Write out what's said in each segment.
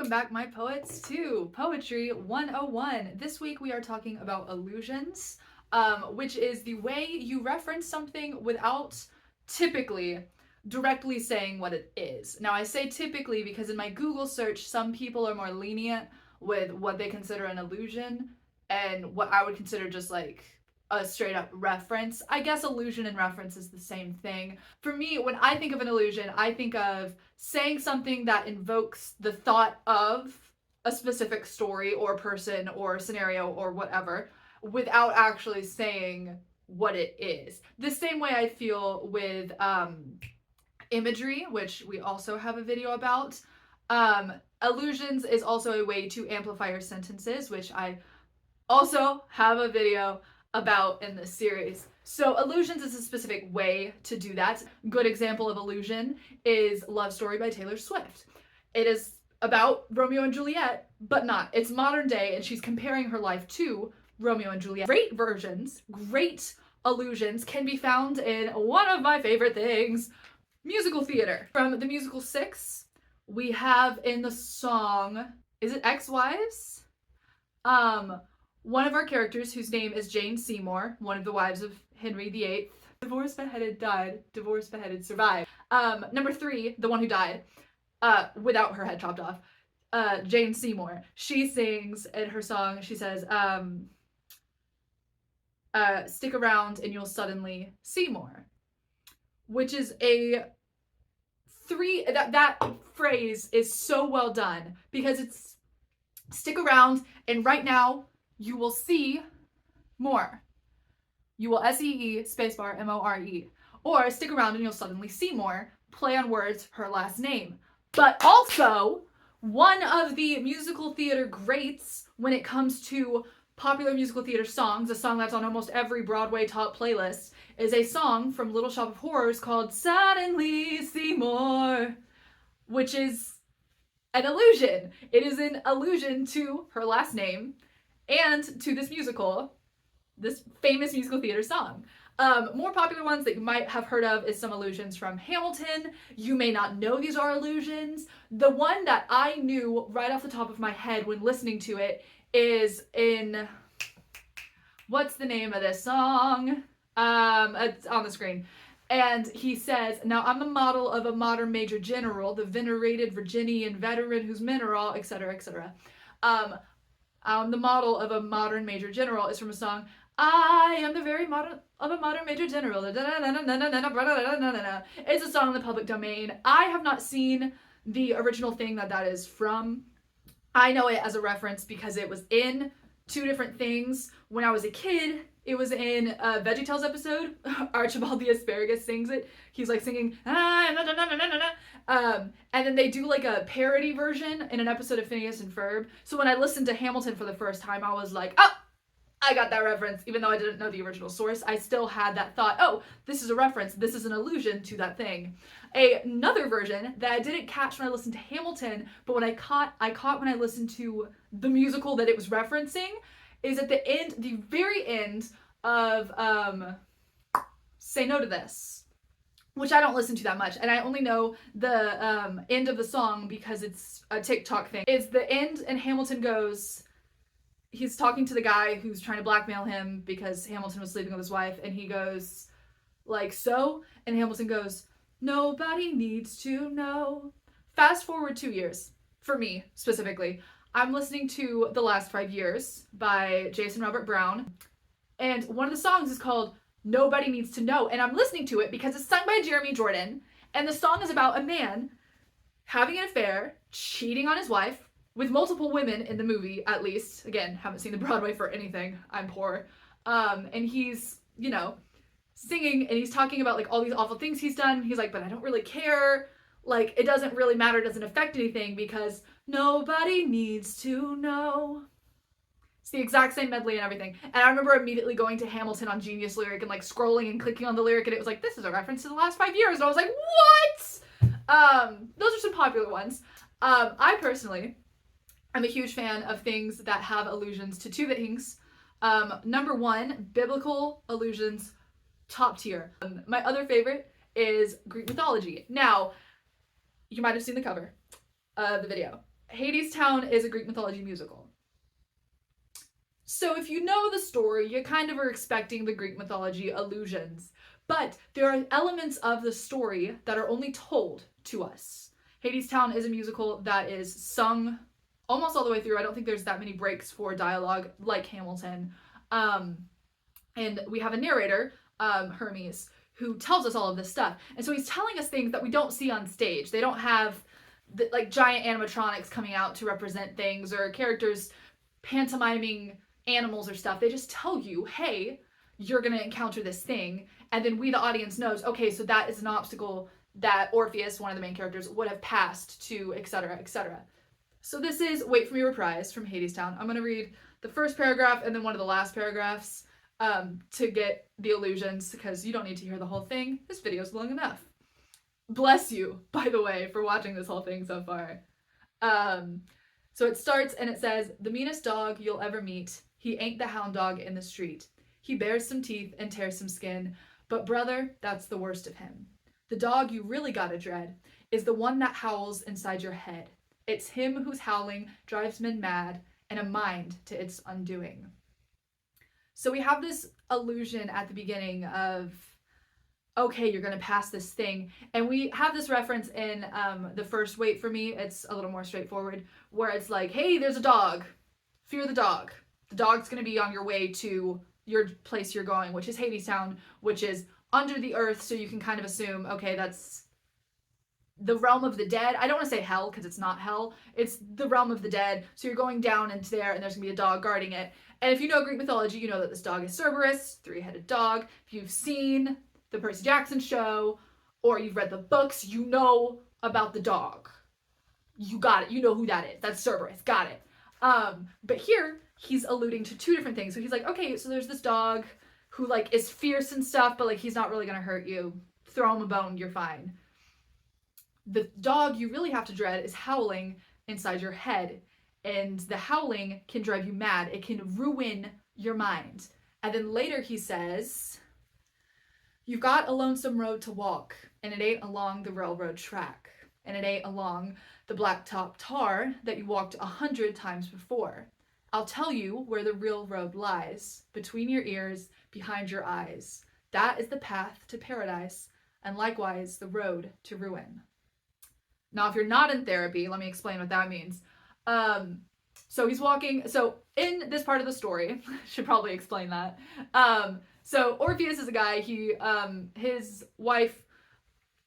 Welcome back, my poets, to Poetry 101. This week we are talking about allusions, which is the way you reference something without typically directly saying what it is. Now, I say typically because in my Google search, some people are more lenient with what they consider an allusion and what I would consider just like a straight up reference. I guess allusion and reference is the same thing. For me, when I think of an allusion, I think of saying something that invokes the thought of a specific story or person or scenario or whatever without actually saying what it is. The same way I feel with imagery, which we also have a video about. Allusions is also a way to amplify your sentences, which I also have a video about in this series. So allusions is a specific way to do that. Good example of allusion is Love Story by Taylor Swift. It is about Romeo and Juliet, but not. It's modern day and she's comparing her life to Romeo and Juliet. Great versions, great allusions can be found in one of my favorite things, musical theater. From the musical 6, we have in the song, is it Ex-Wives? One of our characters, whose name is Jane Seymour, one of the wives of Henry VIII, divorced, beheaded, died, divorced, beheaded, survived. Number 3, the one who died, without her head chopped off, Jane Seymour. She sings in her song, she says, stick around and you'll suddenly see more. Which is that phrase is so well done because it's stick around and right now you will see more. You will S-E-E spacebar M-O-R-E. Or stick around and you'll suddenly see more. Play on words, her last name. But also, one of the musical theater greats when it comes to popular musical theater songs, a song that's on almost every Broadway top playlist, is a song from Little Shop of Horrors called Suddenly See More, which is an allusion. It is an allusion to her last name and to this musical, this famous musical theater song. More popular ones that you might have heard of is some allusions from Hamilton. You may not know these are allusions. The one that I knew right off the top of my head when listening to it is in, what's the name of this song? It's on the screen. And he says, now I'm the model of a modern major general, the venerated Virginian veteran whose mineral, etc., etc. The model of a modern major general is from a song, I am the very model of a modern major general. It's a song in the public domain. I have not seen the original thing that is from. I know it as a reference because it was in 2 different things. When I was a kid, it was in a VeggieTales episode. Archibald the Asparagus sings it. He's like singing, and then they do like a parody version in an episode of Phineas and Ferb. So when I listened to Hamilton for the first time, I was like, oh, I got that reference. Even though I didn't know the original source, I still had that thought, oh, this is a reference. This is an allusion to that thing. Another version that I didn't catch when I listened to Hamilton, but when I caught when I listened to the musical that it was referencing, is at the end, the very end of Say No to This, which I don't listen to that much, and I only know the end of the song because it's a TikTok thing. It's the end, and Hamilton goes, he's talking to the guy who's trying to blackmail him because Hamilton was sleeping with his wife, and he goes, like, so? And Hamilton goes, nobody needs to know. Fast forward 2 years, for me, specifically. I'm listening to The Last 5 Years by Jason Robert Brown, and one of the songs is called Nobody Needs to Know, and I'm listening to it because it's sung by Jeremy Jordan, and the song is about a man having an affair, cheating on his wife, with multiple women in the movie, at least. Again, haven't seen the Broadway for anything, I'm poor. And he's, singing, and he's talking about, like, all these awful things he's done. He's like, but I don't really care. Like, it doesn't really matter, it doesn't affect anything, because nobody needs to know. It's the exact same medley and everything. And I remember immediately going to Hamilton on Genius Lyric and, like, scrolling and clicking on the lyric, and it was like, this is a reference to The Last 5 Years. And I was like, what? Those are some popular ones. I personally am a huge fan of things that have allusions to 2 things. Number 1, biblical allusions, top tier. My other favorite is Greek mythology. Now, you might have seen the cover of the video. Hadestown is a Greek mythology musical. So if you know the story, you kind of are expecting the Greek mythology allusions. But there are elements of the story that are only told to us. Hadestown is a musical that is sung almost all the way through. I don't think there's that many breaks for dialogue like Hamilton. And we have a narrator, Hermes, who tells us all of this stuff. And so he's telling us things that we don't see on stage. They don't have like giant animatronics coming out to represent things or characters pantomiming animals or stuff. They just tell you, hey, you're going to encounter this thing. And then we, the audience, knows, okay, so that is an obstacle that Orpheus, one of the main characters, would have passed to, etc., etc. So this is Wait For Me Reprise from Hadestown. I'm going to read the first paragraph and then one of the last paragraphs to get the allusions, because you don't need to hear the whole thing. This video's long enough. Bless you, by the way, for watching this whole thing so far. So it starts and it says, "The meanest dog you'll ever meet, he ain't the hound dog in the street. He bears some teeth and tears some skin, but brother, that's the worst of him. The dog you really gotta dread is the one that howls inside your head. It's him whose howling drives men mad and a mind to its undoing." So we have this allusion at the beginning of, okay, you're going to pass this thing. And we have this reference in the first Wait For Me. It's a little more straightforward, where it's like, hey, there's a dog. Fear the dog. The dog's going to be on your way to your place you're going, which is Hadestown, which is under the earth. So you can kind of assume, okay, that's the realm of the dead. I don't want to say hell because it's not hell. It's the realm of the dead. So you're going down into there and there's going to be a dog guarding it. And if you know Greek mythology, you know that this dog is Cerberus, three-headed dog. If you've seen the Percy Jackson show or you've read the books, you know about the dog. You got it. You know who that is. That's Cerberus. Got it. But here he's alluding to two different things. So he's like, okay, so there's this dog who like is fierce and stuff, but like he's not really going to hurt you. Throw him a bone, you're fine. The dog you really have to dread is howling inside your head. And the howling can drive you mad. It can ruin your mind. And then later he says, "You've got a lonesome road to walk, and it ain't along the railroad track, and it ain't along the blacktop tar that you walked 100 times before. I'll tell you where the real road lies, between your ears, behind your eyes. That is the path to paradise, and likewise the road to ruin." Now, if you're not in therapy, let me explain what that means. So he's walking, so in this part of the story, should probably explain that. So Orpheus is a guy, his wife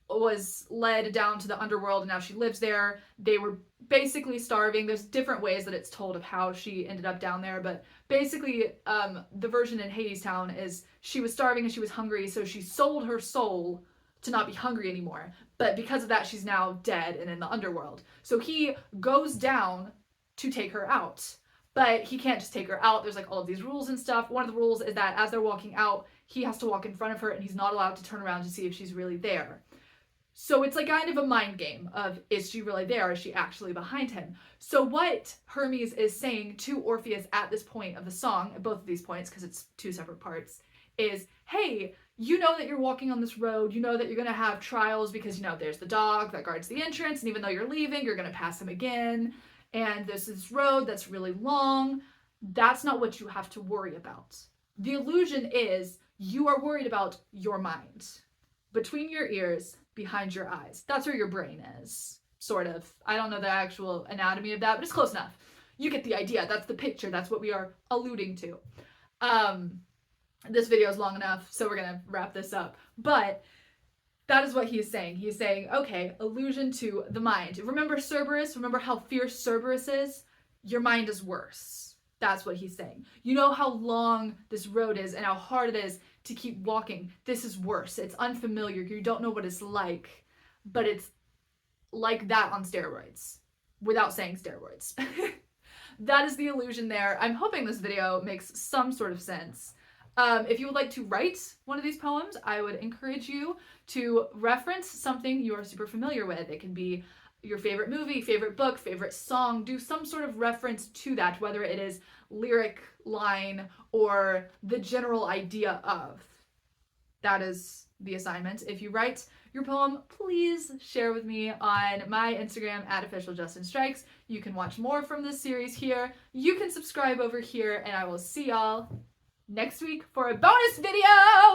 was led down to the underworld and now she lives there. They were basically starving. There's different ways that it's told of how she ended up down there, but basically, the version in Hadestown is she was starving and she was hungry, so she sold her soul to not be hungry anymore. But because of that, she's now dead and in the underworld. So he goes down to take her out. But he can't just take her out. There's like all of these rules and stuff. One of the rules is that as they're walking out, he has to walk in front of her and he's not allowed to turn around to see if she's really there. So it's like kind of a mind game of, is she really there? Or is she actually behind him? So what Hermes is saying to Orpheus at this point of the song, at both of these points, because it's two separate parts, is, hey, you know that you're walking on this road, you know that you're going to have trials because, you know, there's the dog that guards the entrance, and even though you're leaving, you're going to pass him again, and there's this road that's really long. That's not what you have to worry about. The illusion is you are worried about your mind. Between your ears, behind your eyes. That's where your brain is, sort of. I don't know the actual anatomy of that, but it's close enough. You get the idea. That's the picture. That's what we are alluding to. This video is long enough, so we're going to wrap this up. But that is what he is saying. He's saying, okay, allusion to the mind. Remember Cerberus? Remember how fierce Cerberus is? Your mind is worse. That's what he's saying. You know how long this road is and how hard it is to keep walking. This is worse. It's unfamiliar. You don't know what it's like, but it's like that on steroids, without saying steroids. That is the illusion there. I'm hoping this video makes some sort of sense. If you would like to write one of these poems, I would encourage you to reference something you are super familiar with. It can be your favorite movie, favorite book, favorite song. Do some sort of reference to that, whether it is lyric line or the general idea of. that is the assignment. If you write your poem, please share with me on my Instagram at officialjustinstrikes. You can watch more from this series here. You can subscribe over here, and I will see y'all next week for a bonus video!